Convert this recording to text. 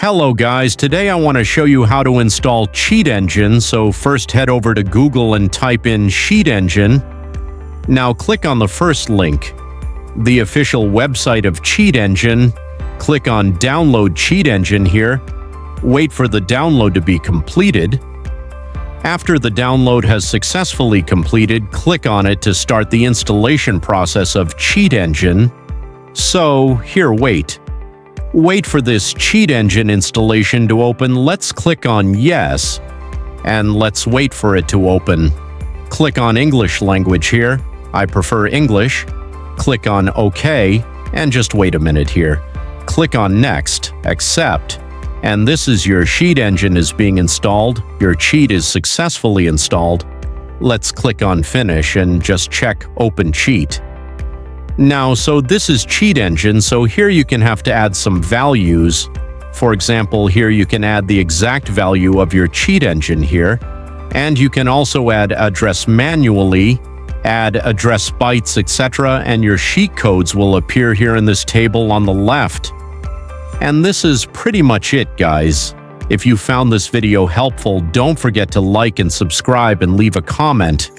Hello guys, today I want to show you how to install Cheat Engine, so first head over to Google and type in Cheat Engine. Now click on the first link, the official website of Cheat Engine. Click on Download Cheat Engine here. Wait for the download to be completed. After the download has successfully completed, click on it to start the installation process of Cheat Engine. So here, wait for this Cheat Engine installation to open. Let's click on Yes, and let's wait for it to open. Click on English language here. I prefer English. Click on OK, and just wait a minute here. Click on Next, Accept, and this is your Cheat Engine is being installed. Your cheat is successfully installed. Let's click on Finish and just check Open Cheat. Now, so this is Cheat Engine, so here you can have to add some values. For example, here you can add the exact value of your Cheat Engine here. And you can also add address manually, add address bytes, etc., and your cheat codes will appear here in this table on the left. And this is pretty much it, guys. If you found this video helpful, don't forget to like and subscribe and leave a comment.